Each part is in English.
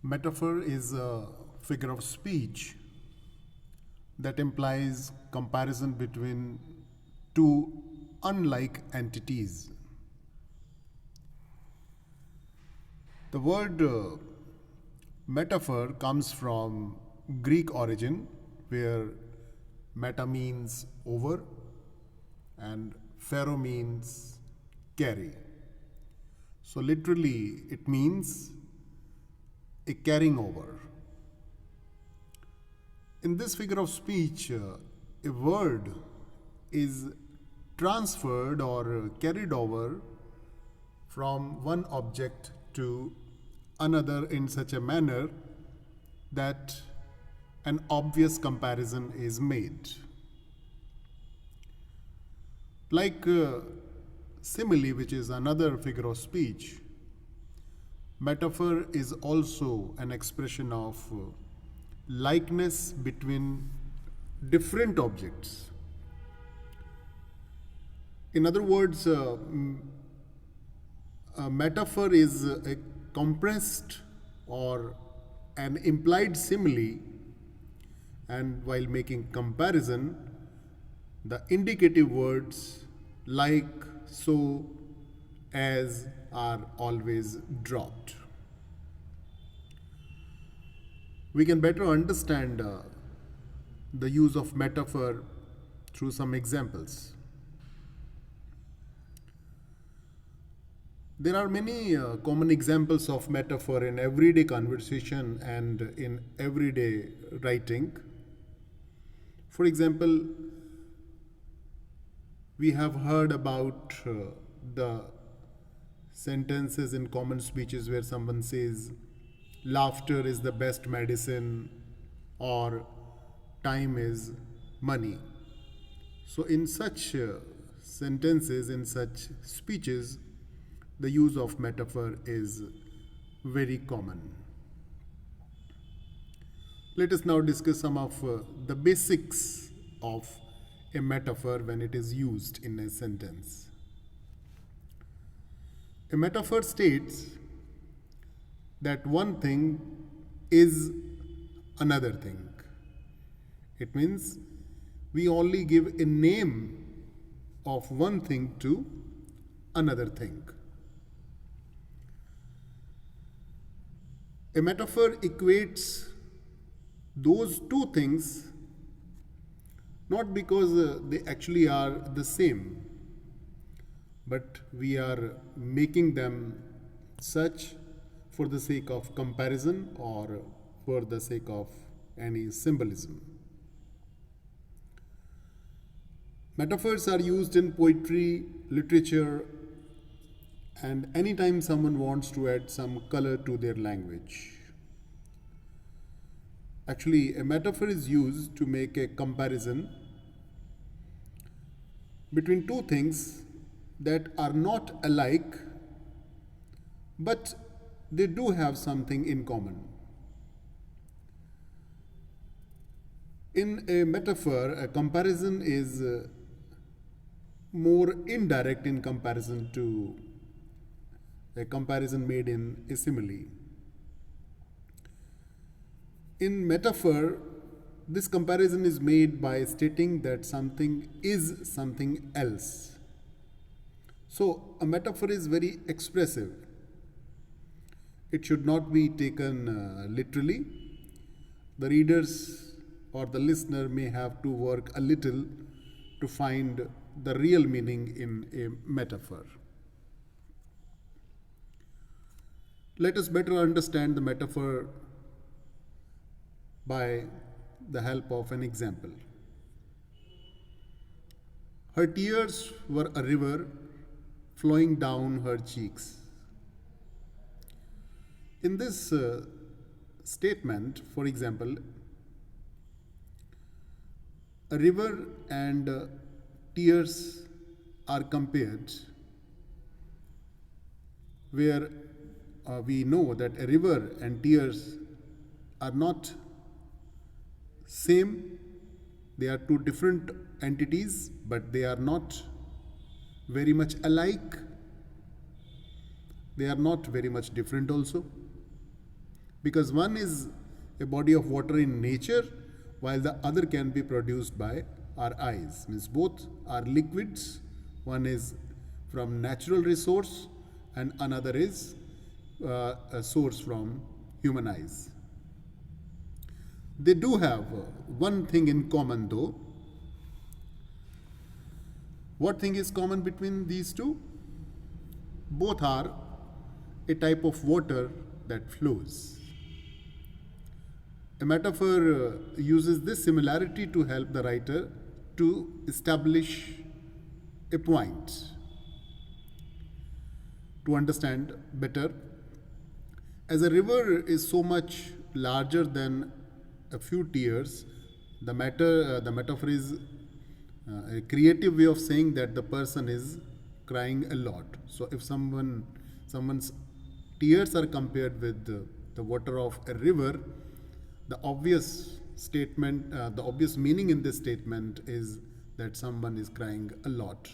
Metaphor is a figure of speech that implies comparison between two unlike entities. The word metaphor comes from Greek origin, where meta means over and pharo means carry. So, literally, it means a carrying over. In this figure of speech, a word is transferred or carried over from one object to another in such a manner that an obvious comparison is made. Like simile, which is another figure of speech, metaphor is also an expression of likeness between different objects. In other words, a metaphor is a compressed or an implied simile, and while making comparison, the indicative words like, so, as are always dropped. We can better understand the use of metaphor through some examples. There are many common examples of metaphor in everyday conversation and in everyday writing. For example, we have heard about the sentences in common speeches where someone says, laughter is the best medicine, or time is money. So, in such sentences, in such speeches, the use of metaphor is very common. Let us now discuss some of the basics of a metaphor when it is used in a sentence. A metaphor states that one thing is another thing. It means we only give a name of one thing to another thing. A metaphor equates those two things not because they actually are the same, but we are making them such for the sake of comparison or for the sake of any symbolism. Metaphors are used in poetry, literature, and anytime someone wants to add some color to their language. Actually, a metaphor is used to make a comparison between two things that are not alike, but they do have something in common. In a metaphor, a comparison is more indirect in comparison to a comparison made in a simile. In metaphor, this comparison is made by stating that something is something else. So, a metaphor is very expressive. It should not be taken literally. The readers or the listener may have to work a little to find the real meaning in a metaphor. Let us better understand the metaphor by the help of an example. Her tears were a river flowing down her cheeks. In this statement, for example, a river and tears are compared, where we know that a river and tears are not same. They are two different entities, but they are not very much alike. They are not very much different also. because one is a body of water in nature while the other can be produced by our eyes. Means both are liquids. One is from natural resource and another is a source from human eyes. They do have one thing in common though. What thing is common between these two? Both are a type of water that flows. A metaphor uses this similarity to help the writer to establish a point, to understand better. As a river is so much larger than a few tears, the metaphor is a creative way of saying that the person is crying a lot. So if someone's tears are compared with the water of a river, the obvious meaning in this statement is that someone is crying a lot.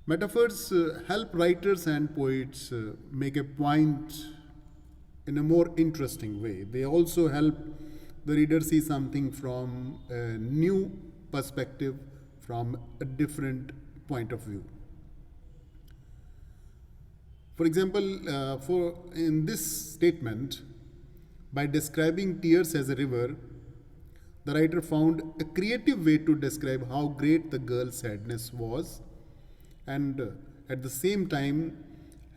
Metaphors help writers and poets make a point in a more interesting way. They also help the reader see something from a new perspective, from a different point of view. For example, in this statement, by describing tears as a river, the writer found a creative way to describe how great the girl's sadness was, and at the same time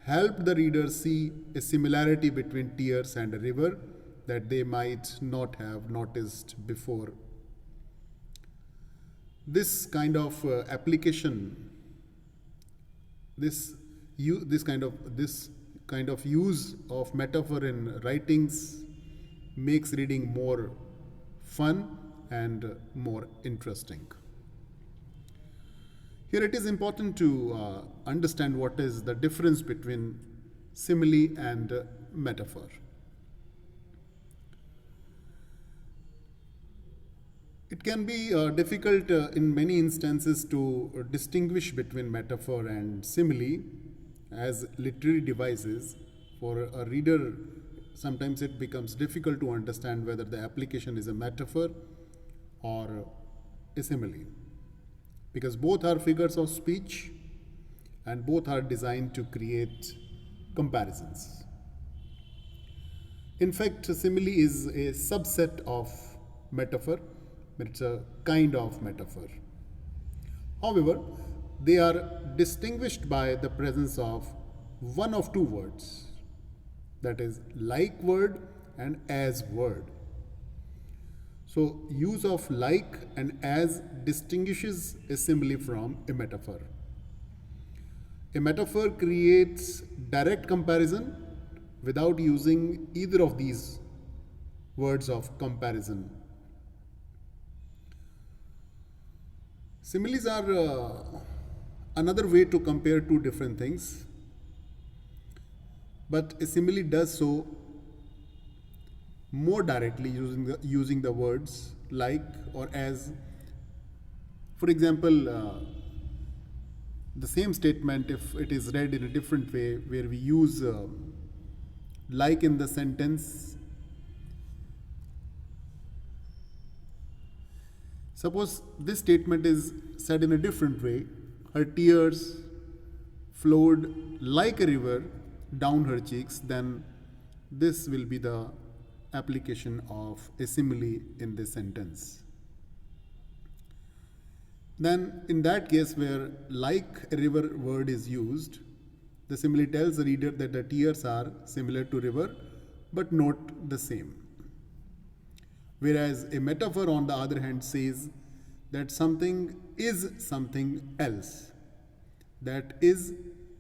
helped the reader see a similarity between tears and a river that they might not have noticed before. This kind of application, this kind of use of metaphor in writings makes reading more fun and more interesting. Here it is important to understand what is the difference between simile and metaphor. It can be difficult in many instances to distinguish between metaphor and simile as literary devices. For a reader, sometimes it becomes difficult to understand whether the application is a metaphor or a simile, because both are figures of speech and both are designed to create comparisons. In fact, simile is a subset of metaphor, but it's a kind of metaphor. However, they are distinguished by the presence of one of two words, that is, like word and as word. So, use of like and as distinguishes a simile from a metaphor. A metaphor creates direct comparison without using either of these words of comparison. Similes are another way to compare two different things, but a simile does so more directly using the words like or as. For example, the same statement, if it is read in a different way, where we use like in the sentence. Suppose this statement is said in a different way: her tears flowed like a river down her cheeks, then this will be the application of a simile in this sentence. Then in that case where like a river word is used, the simile tells the reader that the tears are similar to river but not the same. Whereas a metaphor on the other hand says that something is something else. That is,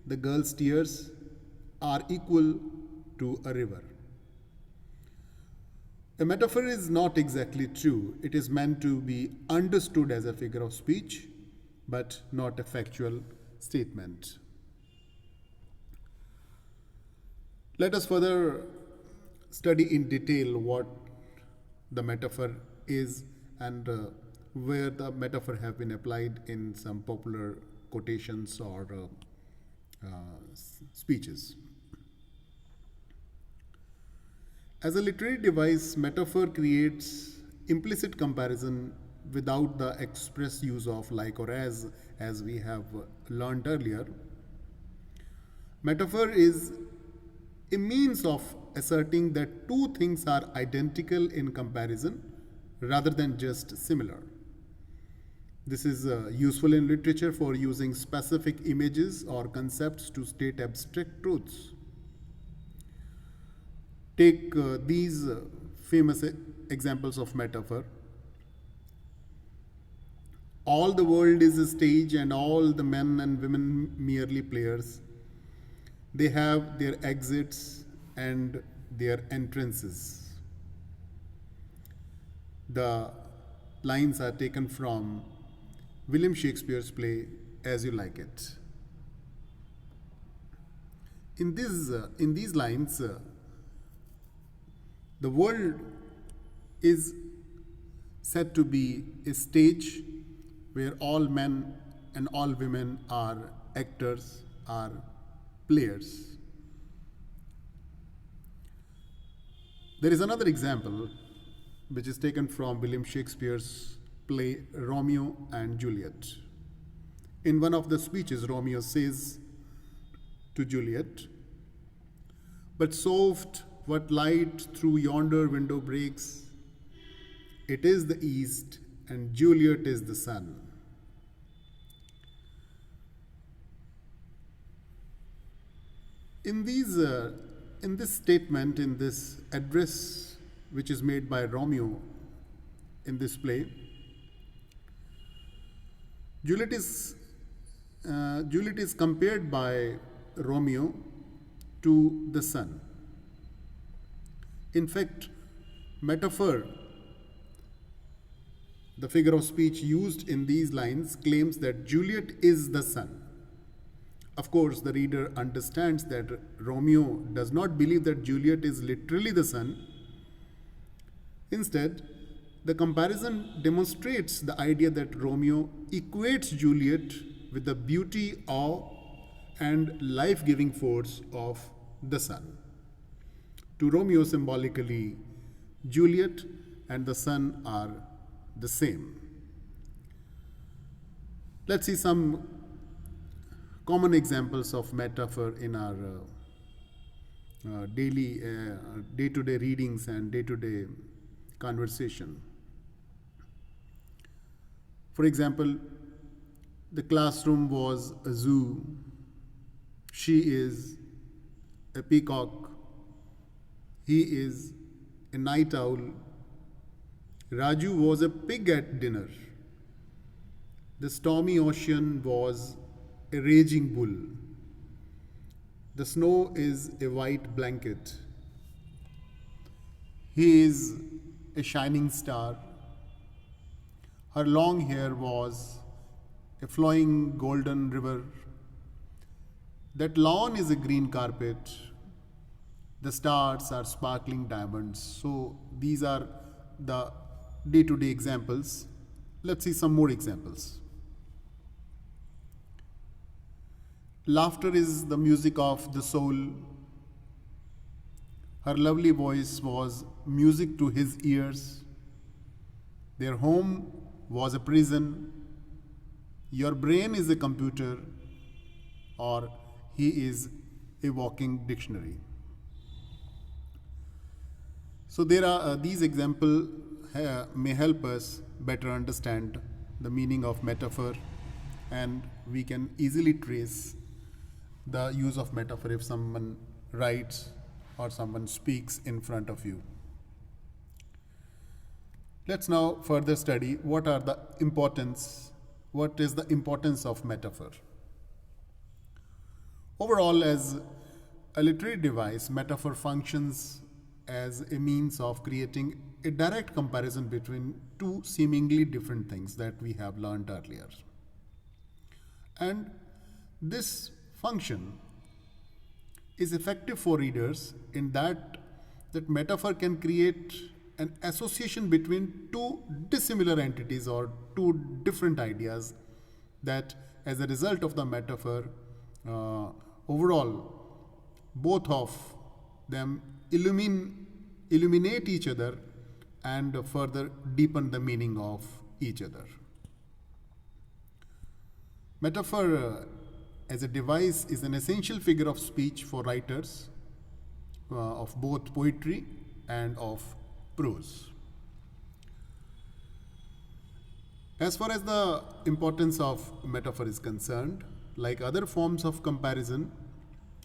the girl's tears are equal to a river. A metaphor is not exactly true. It is meant to be understood as a figure of speech, but not a factual statement. Let us further study in detail what the metaphor is and where the metaphor have been applied in some popular quotations or speeches. As a literary device, metaphor creates implicit comparison without the express use of like or as we have learned earlier. Metaphor is a means of asserting that two things are identical in comparison rather than just similar. This is useful in literature for using specific images or concepts to state abstract truths. Take these famous examples of metaphor. All the world is a stage and all the men and women merely players. They have their exits and their entrances. The lines are taken from William Shakespeare's play As You Like It. In these lines, the world is said to be a stage where all men and all women are actors, are players. There is another example which is taken from William Shakespeare's play Romeo and Juliet. In one of the speeches, Romeo says to Juliet, "But soft, what light through yonder window breaks? It is the east, and Juliet is the sun." In this statement, in this address, which is made by Romeo in this play, Juliet is compared by Romeo to the sun. In fact, metaphor, the figure of speech used in these lines, claims that Juliet is the sun. Of course, the reader understands that Romeo does not believe that Juliet is literally the sun. Instead, the comparison demonstrates the idea that Romeo equates Juliet with the beauty, awe, and life-giving force of the sun. To Romeo, symbolically, Juliet and the sun are the same. Let's see some common examples of metaphor in our day-to-day readings and day-to-day conversation. For example, the classroom was a zoo. She is a peacock. He is a night owl. Raju was a pig at dinner. The stormy ocean was a raging bull. The snow is a white blanket. He is a shining star. Her long hair was a flowing golden river. That lawn is a green carpet. The stars are sparkling diamonds. So these are the day-to-day examples. Let's see some more examples. Laughter is the music of the soul. Her lovely voice was music to his ears. Their home was a prison. Your brain is a computer, or he is a walking dictionary. So there are these examples may help us better understand the meaning of metaphor, and we can easily trace the use of metaphor if someone writes or someone speaks in front of you. Let's now further study what is the importance of metaphor. Overall, as a literary device, metaphor functions as a means of creating a direct comparison between two seemingly different things that we have learned earlier. And this function is effective for readers in that metaphor can create an association between two dissimilar entities or two different ideas that, as a result of the metaphor, overall both of them illumine illuminate each other and further deepen the meaning of each other. Metaphor as a device is an essential figure of speech for writers of both poetry and of prose. As far as the importance of metaphor is concerned, like other forms of comparison,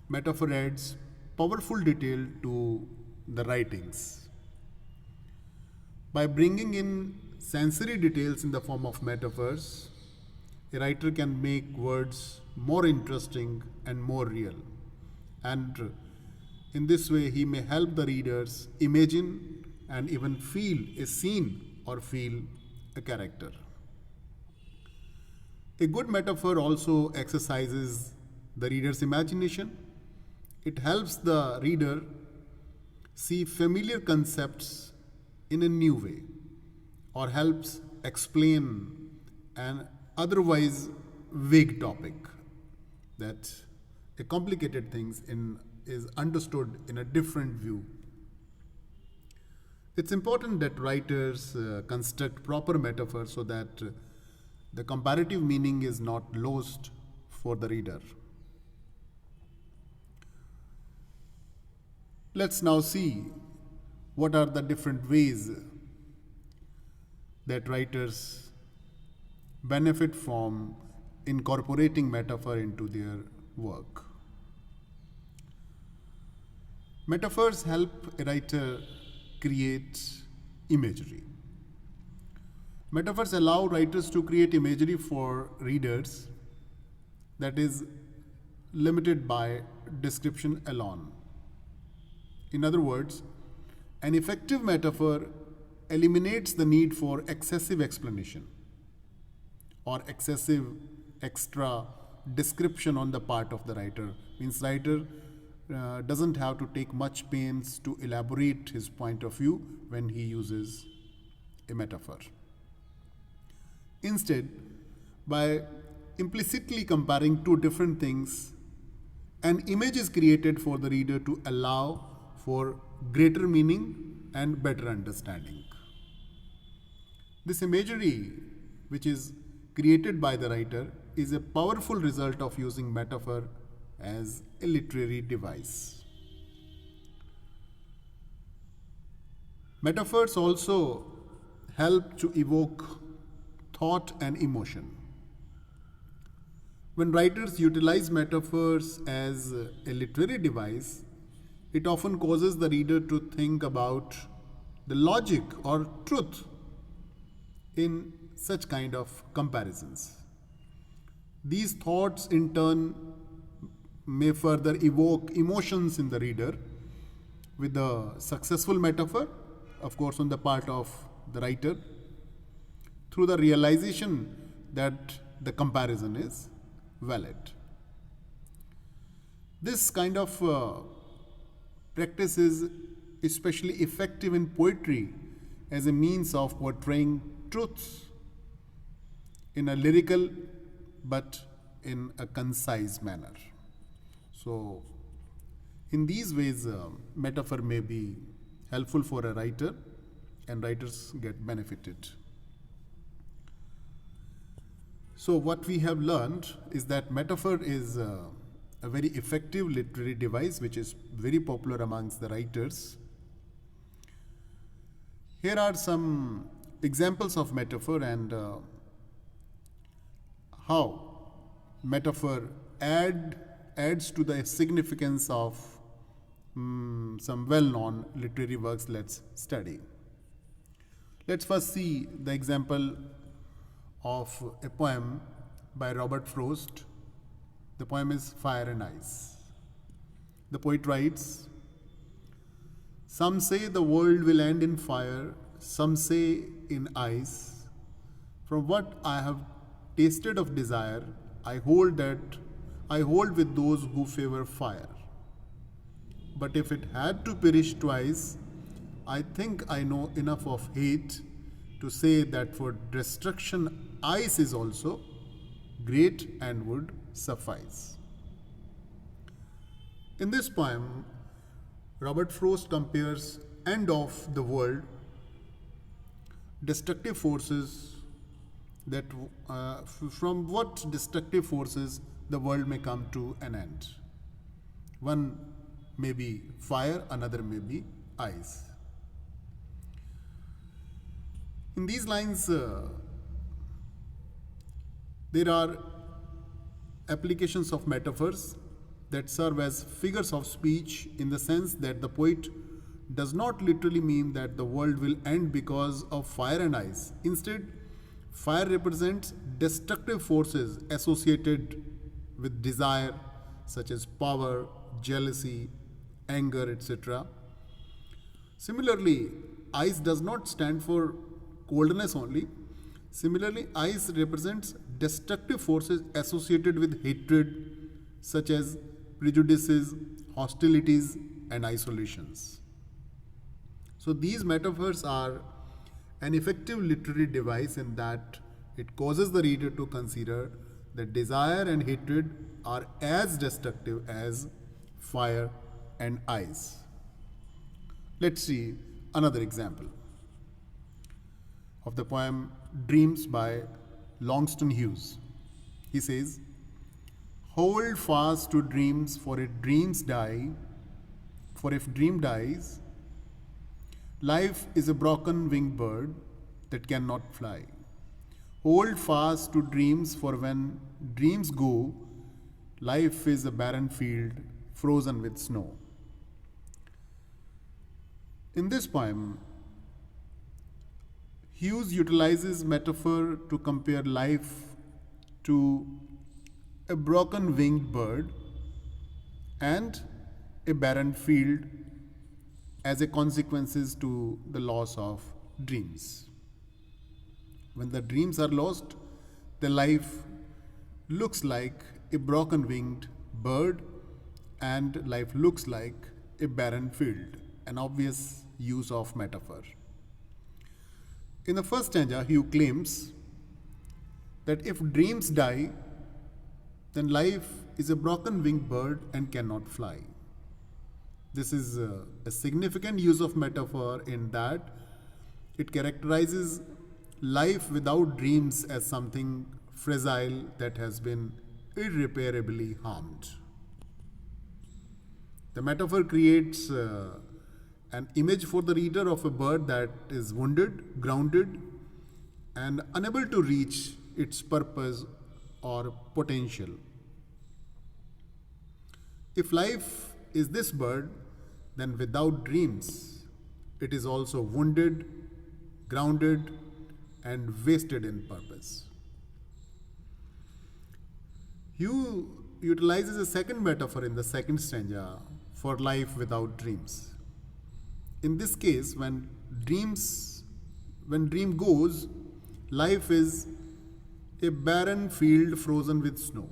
metaphor adds powerful detail to the writings. By bringing in sensory details in the form of metaphors, a writer can make words more interesting and more real. And in this way, he may help the readers imagine and even feel a scene or feel a character. A good metaphor also exercises the reader's imagination. It helps the reader see familiar concepts in a new way or helps explain an otherwise vague topic, that a complicated thing is understood in a different view. It's important that writers construct proper metaphors so that the comparative meaning is not lost for the reader. Let's now see what are the different ways that writers benefit from incorporating metaphor into their work. Metaphors help a writer create imagery. Metaphors allow writers to create imagery for readers that is limited by description alone. In other words, an effective metaphor eliminates the need for excessive explanation or excessive extra description on the part of the writer. Means writer doesn't have to take much pains to elaborate his point of view when he uses a metaphor. Instead, by implicitly comparing two different things, an image is created for the reader to allow for greater meaning and better understanding. This imagery, which is created by the writer, is a powerful result of using metaphor as a literary device. Metaphors also help to evoke thought and emotion. When writers utilize metaphors as a literary device, it often causes the reader to think about the logic or truth in such kind of comparisons. These thoughts in turn may further evoke emotions in the reader with a successful metaphor, of course, on the part of the writer, through the realization that the comparison is valid. This kind of practice is especially effective in poetry as a means of portraying truths in a lyrical but in a concise manner. So, in these ways, metaphor may be helpful for a writer and writers get benefited. So, what we have learned is that metaphor is a very effective literary device which is very popular amongst the writers. Here are some examples of metaphor and how metaphor adds to the significance of some well-known literary works. Let's study. Let's first see the example of a poem by Robert Frost. The poem is Fire and Ice. The poet writes, "Some say the world will end in fire, some say in ice. From what I have tasted of desire, I hold with those who favor fire. But if it had to perish twice, I think I know enough of hate to say that for destruction ice is also great and would suffice." In this poem, Robert Frost compares end of the world, destructive forces that from what destructive forces the world may come to an end. One may be fire, another may be ice. In these lines, there are applications of metaphors that serve as figures of speech, in the sense that the poet does not literally mean that the world will end because of fire and ice. Instead, fire represents destructive forces associated with desire, such as power, jealousy, anger, etc. Similarly, ice does not stand for coldness only. Similarly, ice represents destructive forces associated with hatred, such as prejudices, hostilities, and isolations. So these metaphors are an effective literary device in that it causes the reader to consider that desire and hatred are as destructive as fire and ice. Let's see another example of the poem Dreams by Langston Hughes. He says, "Hold fast to dreams, for if dreams die, for if dream dies, life is a broken winged bird that cannot fly. Hold fast to dreams, for when dreams go, life is a barren field frozen with snow." In this poem, Hughes utilizes metaphor to compare life to a broken winged bird and a barren field as a consequences to the loss of dreams. When the dreams are lost, the life looks like a broken winged bird and life looks like a barren field, an obvious use of metaphor. In the first stanza, Hugh claims that if dreams die, then life is a broken winged bird and cannot fly. This is a significant use of metaphor in that it characterizes life without dreams as something fragile that has been irreparably harmed. The metaphor creates an image for the reader of a bird that is wounded, grounded, and unable to reach its purpose or potential. If life is this bird, then without dreams, it is also wounded, grounded, and wasted in purpose. Hugh utilizes a second metaphor in the second stanza for life without dreams. In this case, when dream goes, life is a barren field frozen with snow.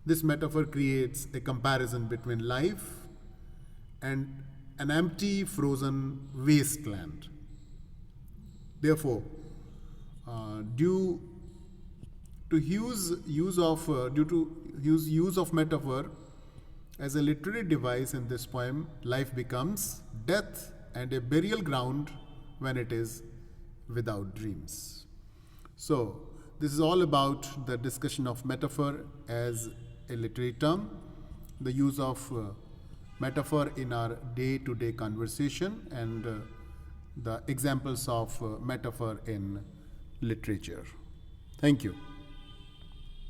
This metaphor creates a comparison between life and an empty, frozen wasteland. Therefore, due to Hughes' use of metaphor as a literary device in this poem, life becomes death and a burial ground when it is without dreams. So, this is all about the discussion of metaphor as a literary term, the use of metaphor in our day-to-day conversation, and the examples of metaphor in literature. Thank you.